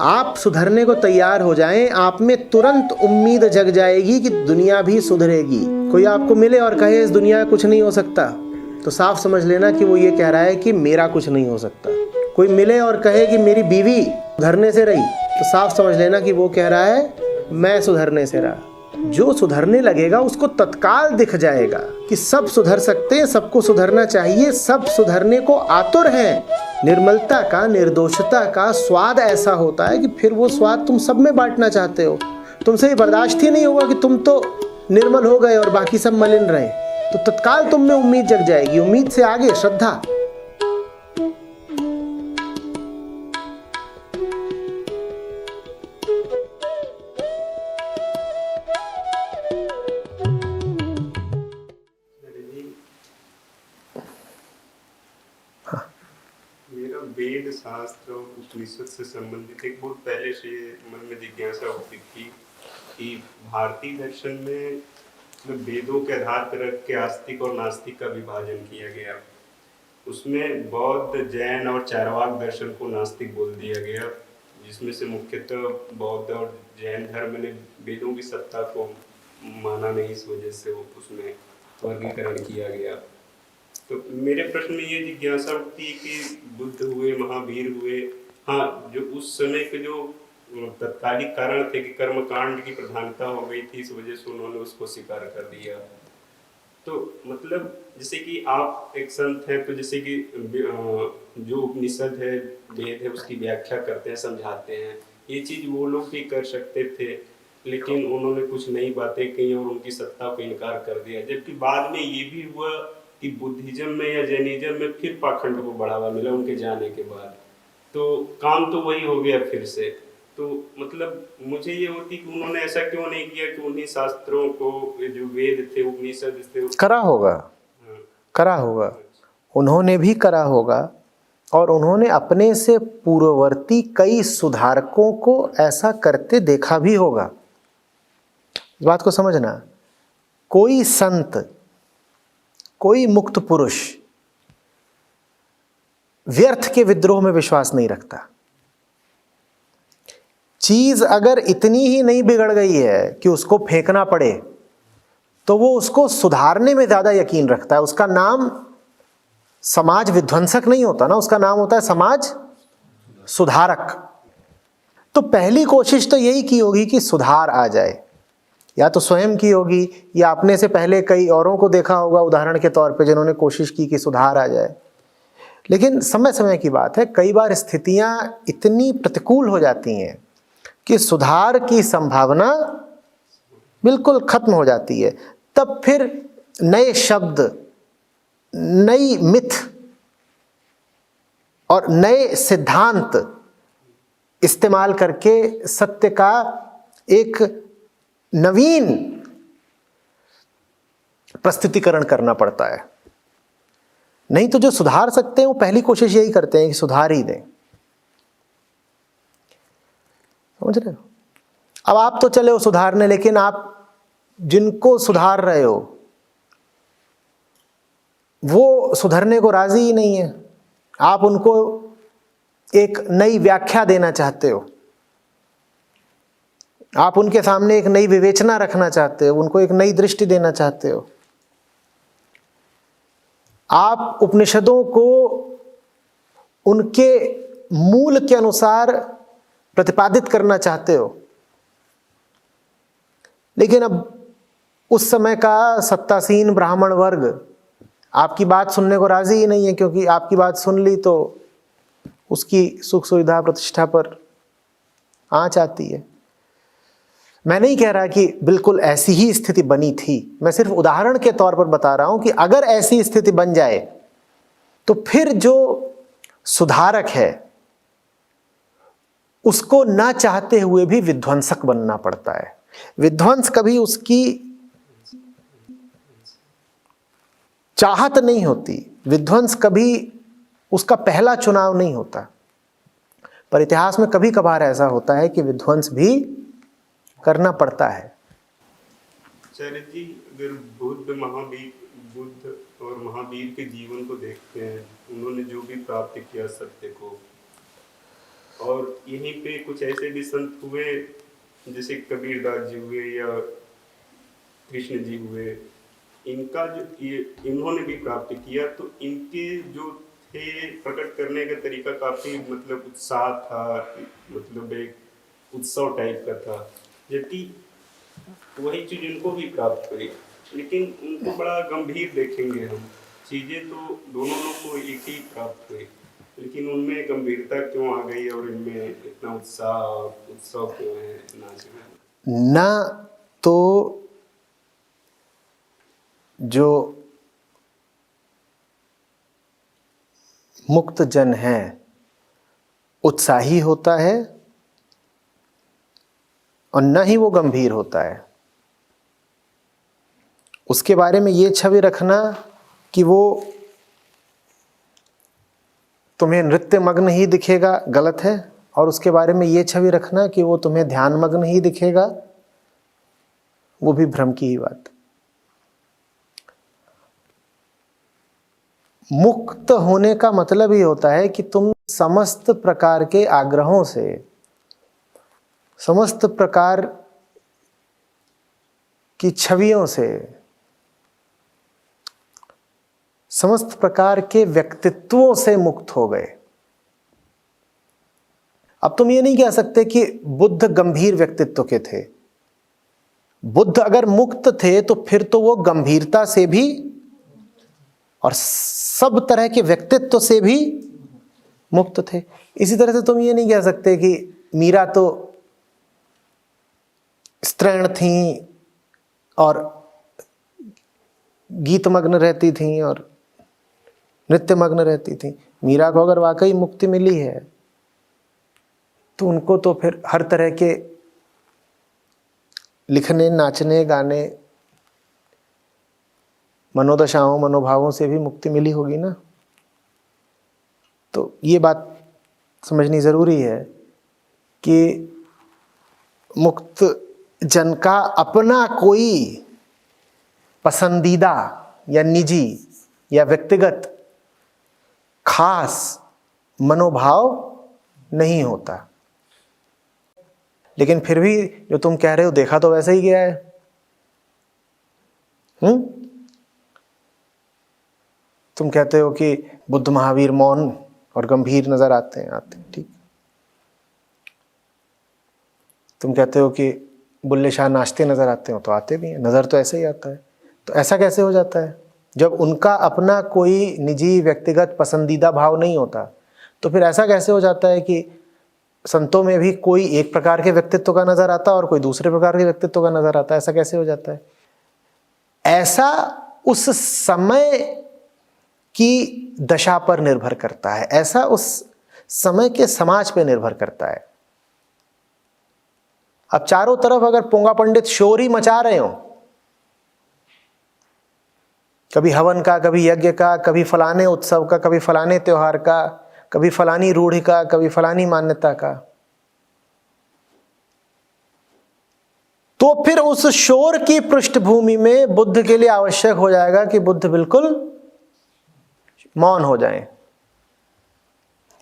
आप सुधरने को तैयार हो जाएं, आप में तुरंत उम्मीद जग जाएगी कि दुनिया भी सुधरेगी। कोई आपको मिले और कहे इस दुनिया में कुछ नहीं हो सकता, तो साफ समझ लेना कि वो ये कह रहा है कि मेरा कुछ नहीं हो सकता। कोई मिले और कहे कि मेरी बीवी सुधरने से रही, तो साफ समझ लेना कि वो कह रहा है मैं सुधरने से रहा। जो सुधरने लगेगा उसको तत्काल दिख जाएगा कि सब सुधर सकते हैं, सबको सुधरना चाहिए, सब सुधरने को आतुर हैं। निर्मलता का, निर्दोषता का स्वाद ऐसा होता है कि फिर वो स्वाद तुम सब में बांटना चाहते हो। तुमसे ये बर्दाश्त ही नहीं होगा कि तुम तो निर्मल हो गए और बाकी सब मलिन रहे। तो तत्काल तुम में उम्मीद जग जाएगी। उम्मीद से आगे श्रद्धा। वेद शास्त्र और उपनिषद से संबंधित एक बहुत पहले से मन में जिज्ञासा होती थी कि भारतीय दर्शन में वेदों के आधार पर रख के आस्तिक और नास्तिक का विभाजन किया गया। उसमें बौद्ध, जैन और चारवाक दर्शन को नास्तिक बोल दिया गया, जिसमें से मुख्यतः बौद्ध और जैन धर्म ने वेदों की सत्ता को माना नहीं, इस वजह से उसमें वर्गीकरण किया गया। तो मेरे प्रश्न में ये जिज्ञासा उठती है कि बुद्ध हुए, महावीर हुए, हाँ, जो उस समय के जो तत्कालिक कारण थे कि कर्मकांड की प्रधानता हो गई थी, इस वजह से उन्होंने उसको स्वीकार कर दिया। तो मतलब जैसे कि आप एक संत हैं, तो जैसे कि जो उपनिषद है, वेद है, उसकी व्याख्या करते हैं, समझाते हैं, ये चीज वो लोग भी कर सकते थे, लेकिन उन्होंने कुछ नई बातें कही और उनकी सत्ता को इनकार कर दिया। जबकि बाद में ये भी हुआ कि बुद्धिज्म में या जैनिज्म में फिर पाखंड को बढ़ावा मिला उनके जाने के बाद, तो काम तो वही हो गया फिर से। तो मतलब मुझे ये होती कि उन्होंने ऐसा क्यों नहीं किया कि उन्हीं शास्त्रों को, जो वेद थे, उपनिषद थे, करा होगा। हाँ, करा होगा, उन्होंने भी करा होगा, और उन्होंने अपने से पूर्ववर्ती कई सुधारकों को ऐसा करते देखा भी होगा। इस बात को समझना, कोई संत, कोई मुक्त पुरुष व्यर्थ के विद्रोह में विश्वास नहीं रखता। चीज अगर इतनी ही नहीं बिगड़ गई है कि उसको फेंकना पड़े, तो वो उसको सुधारने में ज्यादा यकीन रखता है। उसका नाम समाज विध्वंसक नहीं होता ना, उसका नाम होता है समाज सुधारक। तो पहली कोशिश तो यही की होगी कि सुधार आ जाए, या तो स्वयं की होगी या अपने से पहले कई औरों को देखा होगा उदाहरण के तौर पे जिन्होंने कोशिश की कि सुधार आ जाए। लेकिन समय समय की बात है, कई बार स्थितियां इतनी प्रतिकूल हो जाती हैं कि सुधार की संभावना बिल्कुल खत्म हो जाती है। तब फिर नए शब्द, नई मिथ और नए सिद्धांत इस्तेमाल करके सत्य का एक नवीन प्रस्तुतिकरण करना पड़ता है। नहीं तो जो सुधार सकते हैं वो पहली कोशिश यही करते हैं कि सुधार ही दें। समझ रहे हो? अब आप तो चले हो सुधारने, लेकिन आप जिनको सुधार रहे हो वो सुधरने को राजी ही नहीं है। आप उनको एक नई व्याख्या देना चाहते हो, आप उनके सामने एक नई विवेचना रखना चाहते हो, उनको एक नई दृष्टि देना चाहते हो। आप उपनिषदों को उनके मूल के अनुसार प्रतिपादित करना चाहते हो, लेकिन अब उस समय का सत्तासीन ब्राह्मण वर्ग आपकी बात सुनने को राजी ही नहीं है, क्योंकि आपकी बात सुन ली तो उसकी सुख सुविधा प्रतिष्ठा पर आंच आती है। मैं नहीं कह रहा कि बिल्कुल ऐसी ही स्थिति बनी थी, मैं सिर्फ उदाहरण के तौर पर बता रहा हूं कि अगर ऐसी स्थिति बन जाए तो फिर जो सुधारक है उसको ना चाहते हुए भी विध्वंसक बनना पड़ता है। विध्वंस कभी उसकी चाहत नहीं होती, विध्वंस कभी उसका पहला चुनाव नहीं होता, पर इतिहास में कभी कभार ऐसा होता है कि विध्वंस भी करना पड़ता है। आचार्य जी, अगर बुद्ध और महावीर के जीवन को देखते हैं, उन्होंने जो भी प्राप्त किया सत्य को, और यहीं पे कुछ ऐसे भी संत हुए जैसे कबीरदास जी हुए या कृष्ण जी हुए, इनका जो ये इन्होंने भी प्राप्त किया, तो इनके जो थे प्रकट करने का तरीका काफी मतलब उत्साह था, मतलब एक उत्सव टाइप का था, जबकि वही चीज इनको भी प्राप्त हुई, लेकिन उनको बड़ा गंभीर देखेंगे हम। चीजें तो दोनों लोग को एक ही प्राप्त हुई, लेकिन उनमें गंभीरता क्यों आ गई और इनमें इतना उत्साह और उत्सव क्यों है नाच में? ना तो जो मुक्त जन है उत्साही होता है और न ही वो गंभीर होता है। उसके बारे में ये छवि रखना कि वो तुम्हें नृत्य मग्न ही दिखेगा, गलत है। और उसके बारे में ये छवि रखना कि वो तुम्हें ध्यान मग्न ही दिखेगा, वो भी भ्रम की ही बात। मुक्त होने का मतलब ये होता है कि तुम समस्त प्रकार के आग्रहों से, समस्त प्रकार की छवियों से, समस्त प्रकार के व्यक्तित्वों से मुक्त हो गए। अब तुम ये नहीं कह सकते कि बुद्ध गंभीर व्यक्तित्व के थे। बुद्ध अगर मुक्त थे तो फिर तो वो गंभीरता से भी और सब तरह के व्यक्तित्व से भी मुक्त थे। इसी तरह से तुम ये नहीं कह सकते कि मीरा तो स्त्रैण थी और गीतमग्न रहती थी और नृत्यमग्न रहती थी। मीरा को अगर वाकई मुक्ति मिली है तो उनको तो फिर हर तरह के लिखने, नाचने, गाने, मनोदशाओं, मनोभावों से भी मुक्ति मिली होगी ना। तो ये बात समझनी ज़रूरी है कि मुक्त जन का अपना कोई पसंदीदा या निजी या व्यक्तिगत खास मनोभाव नहीं होता। लेकिन फिर भी जो तुम कह रहे हो देखा तो वैसा ही गया है। तुम कहते हो कि बुद्ध महावीर मौन और गंभीर नजर आते हैं, ठीक। तुम कहते हो कि बुल्ले शाह नाचते नजर आते हो, तो आते भी हैं, नजर तो ऐसे ही आता है। तो ऐसा कैसे हो जाता है? जब उनका अपना कोई निजी व्यक्तिगत पसंदीदा भाव नहीं होता, तो फिर ऐसा कैसे हो जाता है कि संतों में भी कोई एक प्रकार के व्यक्तित्व का नजर आता है और कोई दूसरे प्रकार के व्यक्तित्व का नजर आता है? ऐसा कैसे हो जाता है? ऐसा उस समय की दशा पर निर्भर करता है, ऐसा उस समय के समाज पर निर्भर करता है। अब चारों तरफ अगर पोंगा पंडित शोर ही मचा रहे हो, कभी हवन का, कभी यज्ञ का, कभी फलाने उत्सव का, कभी फलाने त्योहार का, कभी फलानी रूढ़ि का, कभी फलानी मान्यता का, तो फिर उस शोर की पृष्ठभूमि में बुद्ध के लिए आवश्यक हो जाएगा कि बुद्ध बिल्कुल मौन हो जाएं।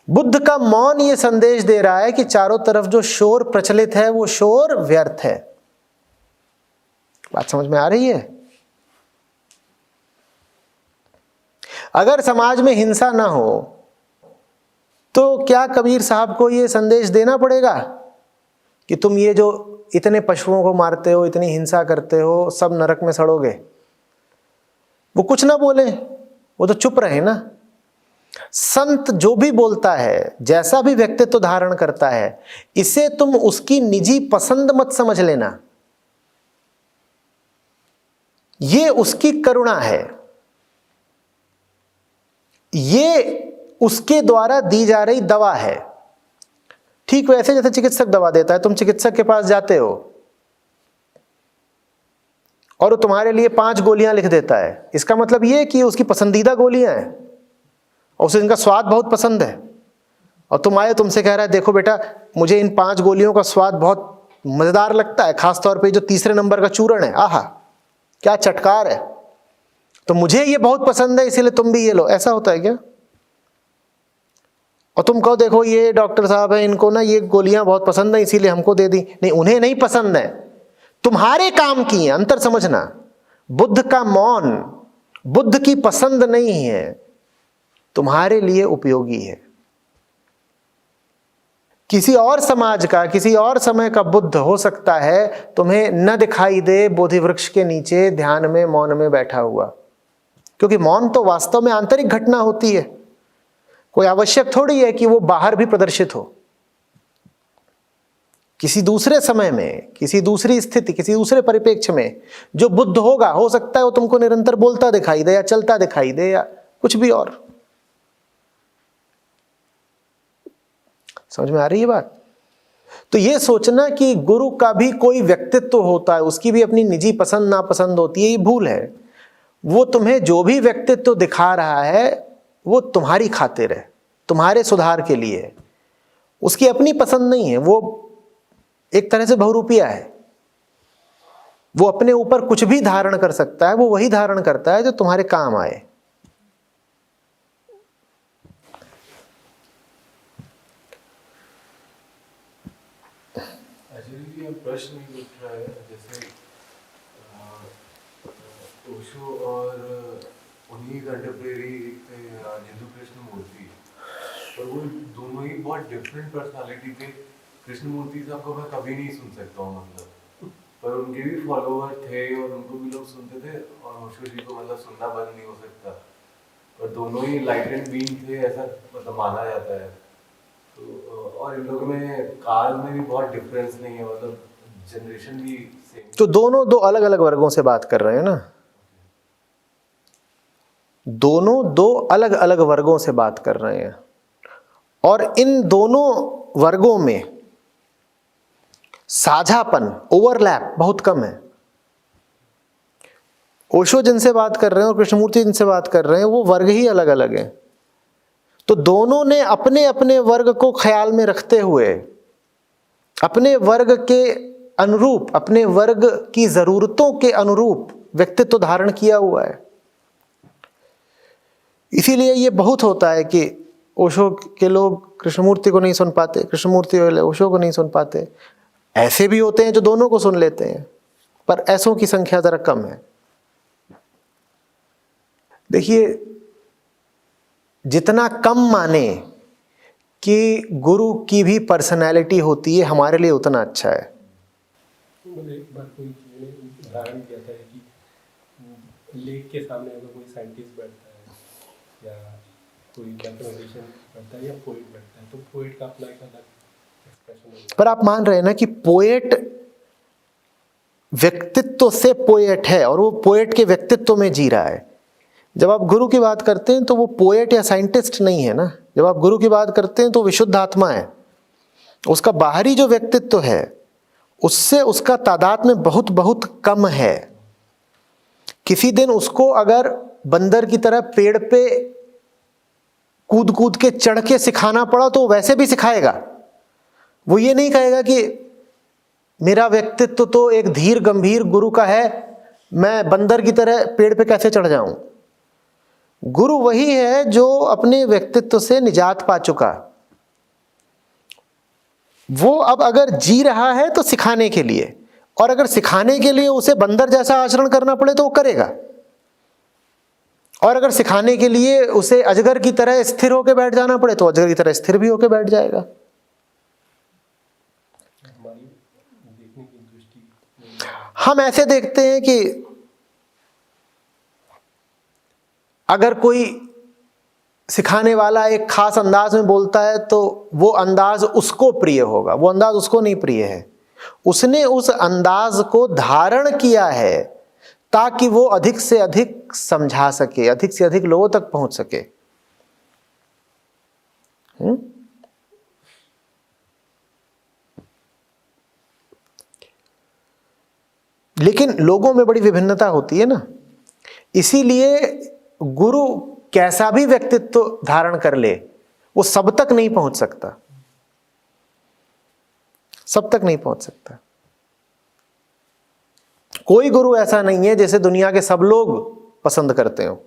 बुद्ध का मौन ये संदेश दे रहा है कि चारों तरफ जो शोर प्रचलित है वो शोर व्यर्थ है। बात समझ में आ रही है? अगर समाज में हिंसा ना हो तो क्या कबीर साहब को ये संदेश देना पड़ेगा कि तुम ये जो इतने पशुओं को मारते हो, इतनी हिंसा करते हो, सब नरक में सड़ोगे? वो कुछ ना बोले, वो तो चुप रहे ना। संत जो भी बोलता है, जैसा भी व्यक्तित्व धारण करता है, इसे तुम उसकी निजी पसंद मत समझ लेना। ये उसकी करुणा है, ये उसके द्वारा दी जा रही दवा है। ठीक वैसे जैसे चिकित्सक दवा देता है, तुम चिकित्सक के पास जाते हो और वो तुम्हारे लिए 5 गोलियां लिख देता है। इसका मतलब ये कि उसकी पसंदीदा गोलियां हैं और उसे इनका स्वाद बहुत पसंद है, और तुम आए, तुमसे कह रहा है देखो बेटा मुझे इन 5 गोलियों का स्वाद बहुत मजेदार लगता है, खासतौर पे जो 3रे नंबर का चूर्ण है, आहा क्या चटकार है, तो मुझे ये बहुत पसंद है इसीलिए तुम भी ये लो। ऐसा होता है क्या? और तुम कहो देखो ये डॉक्टर साहब है, इनको ना ये गोलियां बहुत पसंद है इसीलिए हमको दे दी। नहीं, उन्हें नहीं पसंद है, तुम्हारे काम की है। अंतर समझना, बुद्ध का मौन बुद्ध की पसंद नहीं है, तुम्हारे लिए उपयोगी है। किसी और समाज का, किसी और समय का बुद्ध हो सकता है तुम्हें न दिखाई दे बोधि वृक्ष के नीचे ध्यान में मौन में बैठा हुआ, क्योंकि मौन तो वास्तव में आंतरिक घटना होती है। कोई आवश्यक थोड़ी है कि वो बाहर भी प्रदर्शित हो। किसी दूसरे समय में, किसी दूसरी स्थिति, किसी दूसरे परिप्रेक्ष्य में जो बुद्ध होगा, हो सकता है वो तुमको निरंतर बोलता दिखाई दे या चलता दिखाई दे या कुछ भी और। समझ में आ रही है बात? तो ये सोचना कि गुरु का भी कोई व्यक्तित्व होता है, उसकी भी अपनी निजी पसंद नापसंद होती है, ये भूल है। वो तुम्हें जो भी व्यक्तित्व दिखा रहा है वो तुम्हारी खातिर है, तुम्हारे सुधार के लिए है, उसकी अपनी पसंद नहीं है। वो एक तरह से बहुरूपिया है, वो अपने ऊपर कुछ भी धारण कर सकता है, वो वही धारण करता है जो तुम्हारे काम आए। प्रश्न उठ रहा है, जैसे ओशो और उन्हीं कंटेम्परेरी जिंदू कृष्णमूर्ति, और वो दोनों ही बहुत डिफरेंट पर्सनालिटी थे। कृष्णमूर्ति साहब को मैं कभी नहीं सुन सकता हूँ, मतलब, पर उनके भी फॉलोवर थे और उनको भी लोग सुनते थे, और ओशो जी को मतलब सुनना बंद नहीं हो सकता। और दोनों ही लाइट एंड बीइंग थे, ऐसा मतलब माना जाता है। तो और इन लोगों में काल में भी बहुत डिफरेंस नहीं है, मतलब जनरेशन भी सेम। तो दोनों दो अलग अलग वर्गों से बात कर रहे हैं ना, दोनों दो अलग अलग वर्गों से बात कर रहे हैं, और इन दोनों वर्गों में साझापन, ओवरलैप बहुत कम है। ओशो जिनसे बात कर रहे हैं और कृष्णमूर्ति जिनसे बात कर रहे हैं, वो वर्ग ही अलग अलग हैं। तो दोनों ने अपने अपने वर्ग को ख्याल में रखते हुए, अपने वर्ग के अनुरूप, अपने वर्ग की जरूरतों के अनुरूप व्यक्तित्व धारण किया हुआ है। इसीलिए ये बहुत होता है कि ओशो के लोग कृष्णमूर्ति को नहीं सुन पाते, कृष्णमूर्ति वाले ओशो को नहीं सुन पाते। ऐसे भी होते हैं जो दोनों को सुन लेते हैं, पर ऐसों की संख्या जरा कम है। देखिए, जितना कम माने कि गुरु की भी पर्सनैलिटी होती है, हमारे लिए उतना अच्छा है। मैंने एक बार कोई उदाहरण दिया था कि लेक के सामने अगर कोई साइंटिस्ट बैठता है या कोई मैथमेटिशियन बैठता है या पोएट बैठता है, तो पोएट का अपना एक अलग एक्सप्रेशन होता है। पर आप मान रहे हैं ना कि पोएट व्यक्तित्व से पोएट है और वो पोएट के व्यक्तित्व में जी रहा है। जब आप गुरु की बात करते हैं तो वो पोएट या साइंटिस्ट नहीं है ना। जब आप गुरु की बात करते हैं तो विशुद्ध आत्मा है। उसका बाहरी जो व्यक्तित्व है उससे उसका तादाद में बहुत बहुत कम है। किसी दिन उसको अगर बंदर की तरह पेड़ पे कूद कूद के चढ़ के सिखाना पड़ा तो वैसे भी सिखाएगा। वो ये नहीं कहेगा कि मेरा व्यक्तित्व तो एक धीर गंभीर गुरु का है, मैं बंदर की तरह पेड़ पे कैसे चढ़ जाऊं। गुरु वही है जो अपने व्यक्तित्व से निजात पा चुका। वो अब अगर जी रहा है तो सिखाने के लिए, और अगर सिखाने के लिए उसे बंदर जैसा आचरण करना पड़े तो वो करेगा, और अगर सिखाने के लिए उसे अजगर की तरह स्थिर होकर बैठ जाना पड़े तो अजगर की तरह स्थिर भी होकर बैठ जाएगा। हमारी देखने की दृष्टि, हम ऐसे देखते हैं कि अगर कोई सिखाने वाला एक खास अंदाज में बोलता है तो वो अंदाज उसको प्रिय होगा, वो अंदाज उसको नहीं प्रिय है। उसने उस अंदाज को धारण किया है ताकि वो अधिक से अधिक समझा सके, अधिक से अधिक लोगों तक पहुंच सके। लेकिन लोगों में बड़ी विभिन्नता होती है ना, इसीलिए गुरु कैसा भी व्यक्तित्व धारण कर ले वो सब तक नहीं पहुंच सकता, सब तक नहीं पहुंच सकता। कोई गुरु ऐसा नहीं है जैसे दुनिया के सब लोग पसंद करते हो।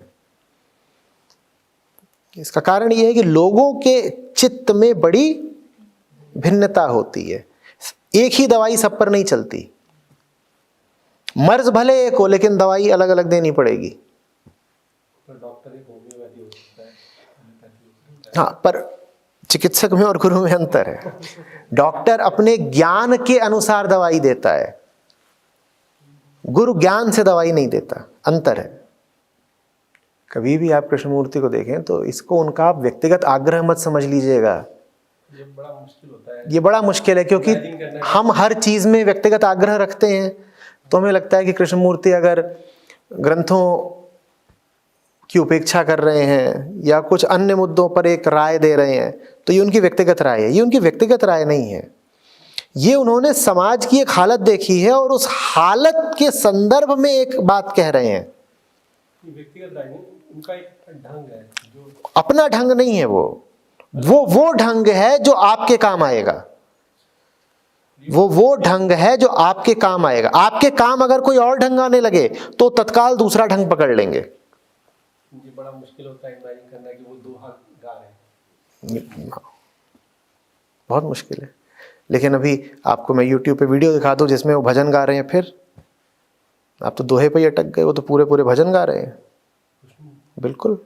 इसका कारण यह है कि लोगों के चित्त में बड़ी भिन्नता होती है। एक ही दवाई सब पर नहीं चलती। मर्ज भले एक हो लेकिन दवाई अलग अलग देनी पड़ेगी। पर डॉक्टर एक होम्योपैथी हो सकता है, हाँ, पर चिकित्सक में और गुरु में अंतर है। डॉक्टर अपने ज्ञान के अनुसार दवाई देता है, गुरु ज्ञान से दवाई नहीं देता, अंतर है। कभी भी आप कृष्णमूर्ति को देखें तो इसको उनका आप व्यक्तिगत आग्रह मत समझ लीजिएगा। ये बड़ा मुश्किल होता है। ये बड़ा मुश्किल है क्योंकि हम हर चीज में व्यक्तिगत आग्रह रखते हैं। तो हमें लगता है कि कृष्णमूर्ति अगर ग्रंथों की उपेक्षा कर रहे हैं या कुछ अन्य मुद्दों पर एक राय दे रहे हैं तो ये उनकी व्यक्तिगत राय है। ये उनकी व्यक्तिगत राय नहीं है, ये उन्होंने समाज की एक हालत देखी है और उस हालत के संदर्भ में एक बात कह रहे हैं। व्यक्तिगत राय नहीं, उनका एक ढंग है जो अपना ढंग नहीं है, वो ढंग है जो आपके काम आएगा। वो ढंग है जो आपके काम आएगा। आपके काम अगर कोई और ढंग आने लगे तो तत्काल दूसरा ढंग पकड़ लेंगे। ये बड़ा मुश्किल होता है इमेजिन करना कि वो दोहा गा रहे हैं। बहुत मुश्किल है। लेकिन अभी आपको मैं YouTube पे वीडियो दिखा दूं जिसमें वो भजन गा रहे हैं, फिर आप तो दोहे पे ही अटक गए। वो तो पूरे पूरे भजन गा रहे हैं। बिल्कुल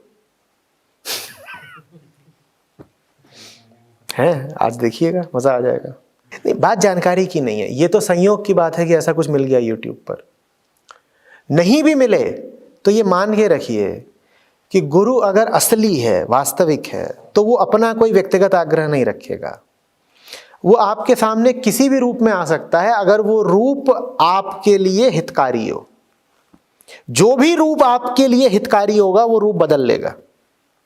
है, आज देखिएगा, मजा आ जाएगा। नहीं, बात जानकारी की नहीं है, ये तो संयोग की बात है कि ऐसा कुछ मिल गया YouTube पर। नहीं भी मिले तो ये मान के रखिए कि गुरु अगर असली है, वास्तविक है, तो वो अपना कोई व्यक्तिगत आग्रह नहीं रखेगा। वो आपके सामने किसी भी रूप में आ सकता है अगर वो रूप आपके लिए हितकारी हो। जो भी रूप आपके लिए हितकारी होगा वो रूप बदल लेगा,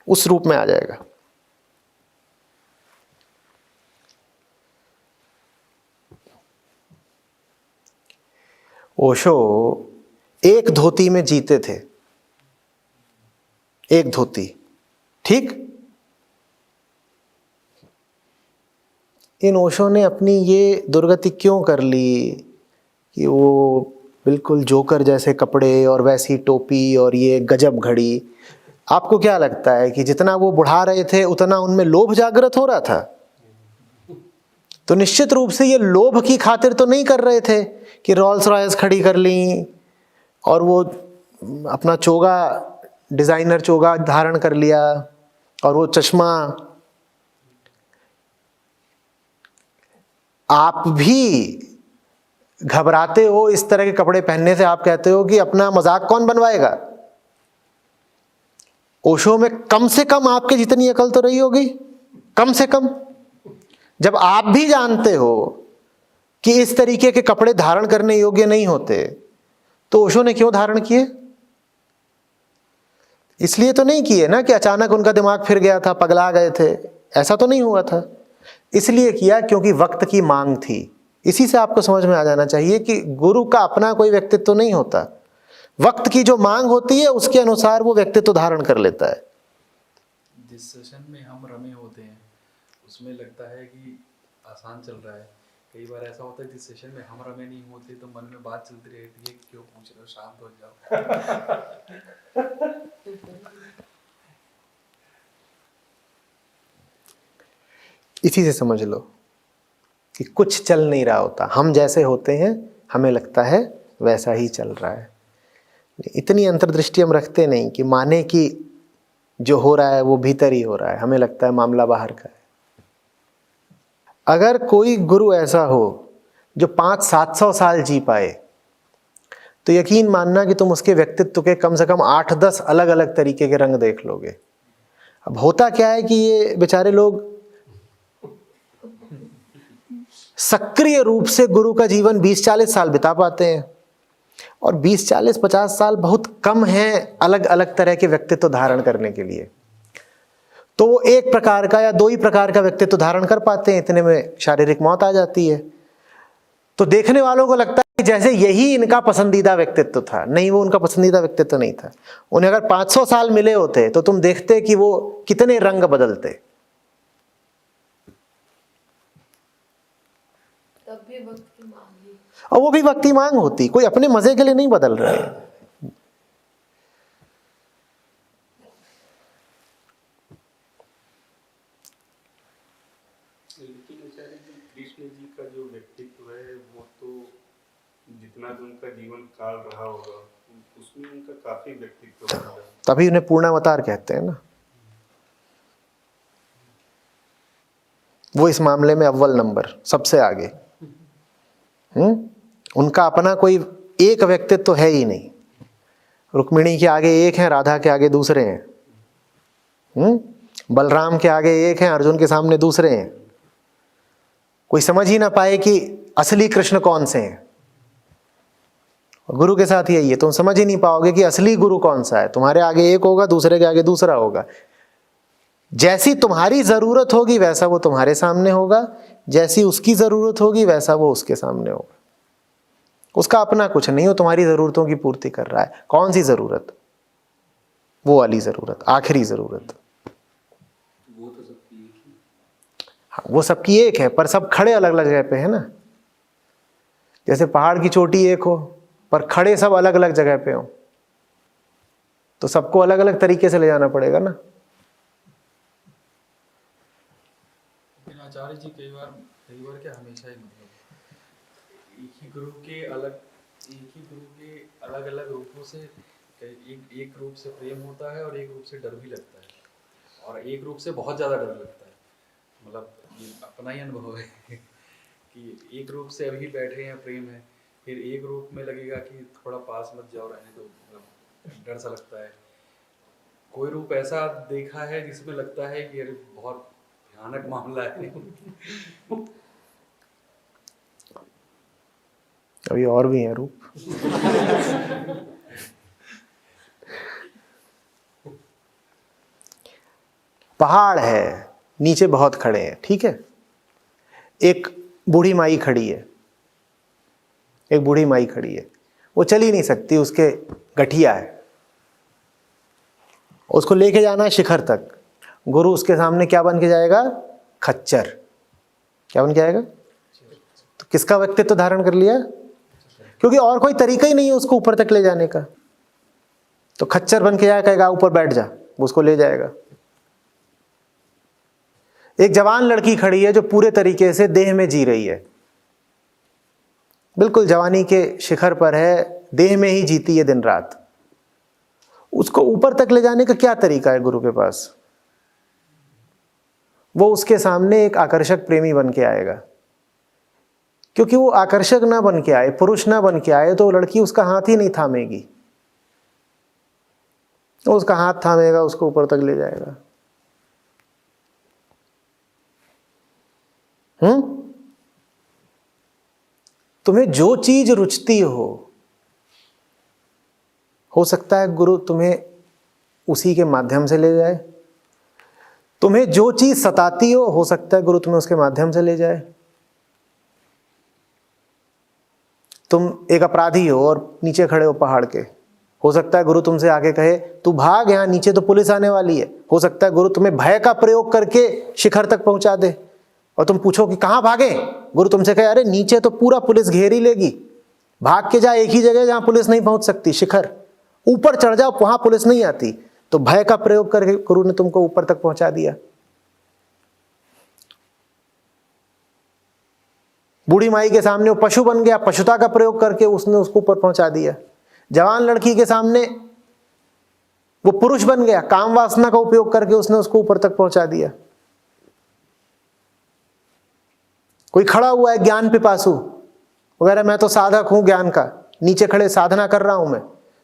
उस रूप में आ जाएगा। ओशो एक धोती में जीते थे, एक धोती, ठीक। इन ओशो ने अपनी ये दुर्गति क्यों कर ली कि वो बिल्कुल जोकर जैसे कपड़े और वैसी टोपी और ये गजब घड़ी। आपको क्या लगता है कि जितना वो बढ़ा रहे थे उतना उनमें लोभ जागृत हो रहा था? तो निश्चित रूप से ये लोभ की खातिर तो नहीं कर रहे थे कि रोल्स रॉयस खड़ी कर ली और वो अपना चोगा, डिजाइनर चोगा धारण कर लिया और वो चश्मा। आप भी घबराते हो इस तरह के कपड़े पहनने से। आप कहते हो कि अपना मजाक कौन बनवाएगा। ओशो में कम से कम आपके जितनी अकल तो रही होगी, कम से कम। जब आप भी जानते हो कि इस तरीके के कपड़े धारण करने योग्य नहीं होते तो ओशो ने क्यों धारण किए? इसलिए तो नहीं किए ना कि अचानक उनका दिमाग फिर गया था, पगला गए थे, ऐसा तो नहीं हुआ था। इसलिए किया क्योंकि वक्त की मांग थी। इसी से आपको समझ में आ जाना चाहिए कि गुरु का अपना कोई व्यक्तित्व तो नहीं होता। वक्त की जो मांग होती है उसके अनुसार वो व्यक्तित्व धारण कर लेता है। जिस सेशन में हम रमे होते हैं उसमें लगता है कि आसान चल रहा है। कई बार ऐसा होता है जिस सेशन में हम रमे नहीं होते तो मन में बात चलती रहती है, क्यों पूछ रहे हो, शांत हो जाओ। इसी से समझ लो कि कुछ चल नहीं रहा होता। हम जैसे होते हैं हमें लगता है वैसा ही चल रहा है। इतनी अंतर्दृष्टि हम रखते नहीं कि माने कि जो हो रहा है वो भीतर ही हो रहा है, हमें लगता है मामला बाहर का है। अगर कोई गुरु ऐसा हो जो 500-700 साल जी पाए तो यकीन मानना कि तुम उसके व्यक्तित्व के कम से कम 8-10 अलग अलग तरीके के रंग देख लोगे। अब होता क्या है कि ये बेचारे लोग सक्रिय रूप से गुरु का जीवन 20-40 साल बिता पाते हैं और 20-40-50 साल बहुत कम हैं अलग अलग तरह के व्यक्तित्व धारण करने के लिए। तो वो एक प्रकार का या दो ही प्रकार का व्यक्तित्व धारण कर पाते हैं, इतने में शारीरिक मौत आ जाती है। तो देखने वालों को लगता है कि जैसे यही इनका पसंदीदा व्यक्तित्व था। नहीं, वो उनका पसंदीदा व्यक्तित्व नहीं था। उन्हें अगर 500 साल मिले होते तो तुम देखते कि वो कितने रंग बदलते। तब भी वक्त की मांग है। और वो भी वक्त की मांग होती, कोई अपने मजे के लिए नहीं बदल रहे। का जो व्यक्तित्व है वो तो जितना भी उनका जीवन काल रहा होगा उसमें उनका काफी व्यक्तित्व बदला है। तभी उन्हें पूर्णावतार कहते हैं ना। वो इस मामले में अव्वल नंबर, सबसे आगे। उनका अपना कोई एक व्यक्तित्व तो है ही नहीं। रुक्मिणी के आगे एक है, राधा के आगे दूसरे हैं। बलराम के आगे एक हैं, अर्जुन के सामने दूसरे हैं। कोई समझ ही ना पाए कि असली कृष्ण कौन से हैं। और गुरु के साथ यही है, तुम समझ ही नहीं पाओगे कि असली गुरु कौन सा है। तुम्हारे आगे एक होगा, दूसरे के आगे दूसरा होगा। जैसी तुम्हारी जरूरत होगी वैसा वो तुम्हारे सामने होगा, जैसी उसकी जरूरत होगी वैसा वो उसके सामने होगा। उसका अपना कुछ नहीं, वो तुम्हारी जरूरतों की पूर्ति कर रहा है। कौन सी जरूरत? वो वाली जरूरत, आखिरी जरूरत। वो तो सबकी एक ही। हाँ, वो सबकी एक है, पर सब खड़े अलग अलग जगह पे है ना। जैसे पहाड़ की चोटी एक हो पर खड़े सब अलग अलग जगह पे हो, तो सबको अलग अलग तरीके से ले जाना पड़ेगा ना। लेकिन आचार्य जी कई बार क्या हमेशा ही मतलब एक ही गुरु के अलग अलग रूपों से एक रूप से प्रेम होता है और एक रूप से डर भी लगता है, और एक रूप से बहुत ज़्यादा डर लगता है। मतलब ये अपना ही अनुभव है कि एक रूप से अभी बैठे हैं, प्रेम है, फिर एक रूप में लगेगा कि थोड़ा पास मत जाओ, रहने दो, मतलब डर सा लगता है। कोई रूप ऐसा देखा है जिसमें लगता है कि अरे बहुत भयानक मामला है। अभी और भी है रूप। पहाड़ है, नीचे बहुत खड़े हैं, ठीक है। एक बूढ़ी माई खड़ी है, एक बूढ़ी माई खड़ी है, वो चल ही नहीं सकती, उसके गठिया है, उसको लेके जाना है शिखर तक। गुरु उसके सामने क्या बन के जाएगा? खच्चर। क्या बन के आएगा? तो किसका व्यक्तित्व धारण कर लिया? क्योंकि और कोई तरीका ही नहीं है उसको ऊपर तक ले जाने का। तो खच्चर बन के जाएगा, कहेगा ऊपर बैठ जा, वो उसको ले जाएगा। एक जवान लड़की खड़ी है जो पूरे तरीके से देह में जी रही है, बिल्कुल जवानी के शिखर पर है, देह में ही जीती है दिन रात। उसको ऊपर तक ले जाने का क्या तरीका है गुरु के पास? वो उसके सामने एक आकर्षक प्रेमी बन के आएगा। क्योंकि वो आकर्षक ना बन के आए, पुरुष ना बन के आए, तो लड़की उसका हाथ ही नहीं थामेगी। तो उसका हाथ थामेगा, उसको ऊपर तक ले जाएगा। तुम्हें जो चीज रुचती हो सकता है गुरु तुम्हें उसी के माध्यम से ले जाए। तुम्हें जो चीज सताती हो सकता है गुरु तुम्हें उसके माध्यम से ले जाए। तुम एक अपराधी हो और नीचे खड़े हो पहाड़ के, हो सकता है गुरु तुमसे आके कहे तू भाग, यहां नीचे तो पुलिस आने वाली है। हो सकता है गुरु तुम्हें भय का प्रयोग करके शिखर तक पहुंचा दे और तुम पूछो कि कहां भागे। गुरु तुमसे कहे अरे नीचे तो पूरा पुलिस घेर ही लेगी, भाग के जा एक ही जगह जहां पुलिस नहीं पहुंच सकती, शिखर। ऊपर चढ़ जाओ, वहां पुलिस नहीं आती। तो भय का प्रयोग करके गुरु ने तुमको ऊपर तक पहुंचा दिया। बूढ़ी माई के सामने वो पशु बन गया, पशुता का प्रयोग करके उसने उसको ऊपर पहुंचा दिया। जवान लड़की के सामने वो पुरुष बन गया, काम वासना का उपयोग करके उसने उसको ऊपर तक पहुंचा दिया। कोई खड़ा हुआ है ज्ञान पिपासु वगैरह, मैं तो साधक हूं ज्ञान का, नीचे खड़े साधना कर रहा हूं मैं,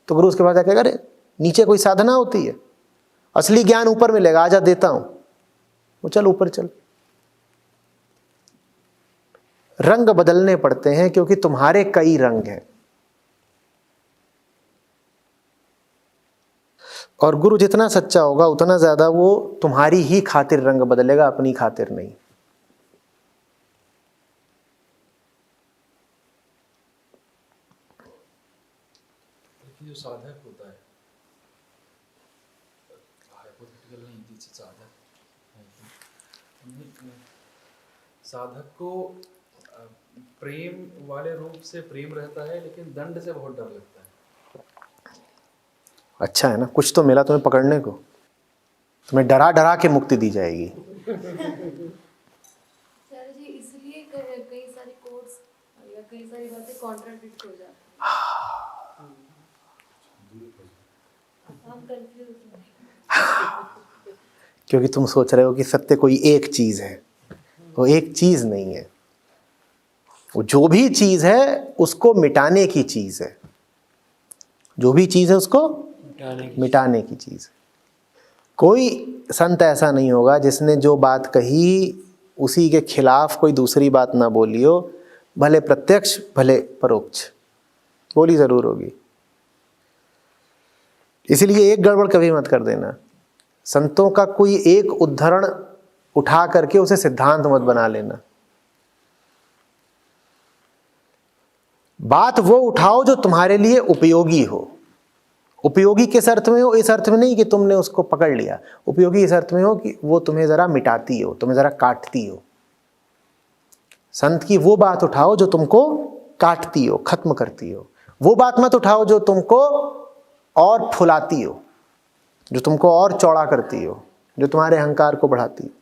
तो गुरु उसके पास जाकर कहेगा अरे नीचे कोई साधना होती है, असली ज्ञान ऊपर मिलेगा, आजा देता हूं। वो चल ऊपर चल। रंग बदलने पड़ते हैं क्योंकि तुम्हारे कई रंग हैं। और गुरु जितना सच्चा होगा उतना ज्यादा वो तुम्हारी ही खातिर रंग बदलेगा, अपनी खातिर नहीं। जो साधक होता है, हाइपोथेटिकल नहीं, जैसे साधक को प्रेम वाले रूप से प्रेम रहता है, लेकिन दंड से बहुत डर लगता है। अच्छा है ना, कुछ तो मिला तुम्हें पकड़ने को। तुम्हें डरा डरा के मुक्ति दी जाएगी। सर जी इसलिए कई सारे कई सारी बातें कॉन्ट्राडिक्ट हो जाती हैं। हम कंफ्यूज हैं। क्योंकि तुम सोच रहे हो कि सत्य कोई एक चीज है, वो एक चीज नहीं है। वो जो भी चीज है उसको मिटाने की चीज है, जो भी चीज है उसको मिटाने की चीज है। कोई संत ऐसा नहीं होगा जिसने जो बात कही उसी के खिलाफ कोई दूसरी बात ना बोली हो, भले प्रत्यक्ष भले परोक्ष, बोली जरूर होगी। इसलिए एक गड़बड़ कभी मत कर देना। संतों का कोई एक उद्धरण उठा करके उसे सिद्धांत मत बना लेना। बात वो उठाओ जो तुम्हारे लिए उपयोगी हो। उपयोगी किस अर्थ में हो? इस अर्थ में नहीं कि तुमने उसको पकड़ लिया। उपयोगी इस अर्थ में हो कि वो तुम्हें जरा मिटाती हो, तुम्हें जरा काटती हो। संत की वो बात उठाओ जो तुमको काटती हो, खत्म करती हो। वो बात मत उठाओ जो तुमको और फुलाती हो, जो तुमको और चौड़ा करती हो, जो तुम्हारे अहंकार को बढ़ाती हो।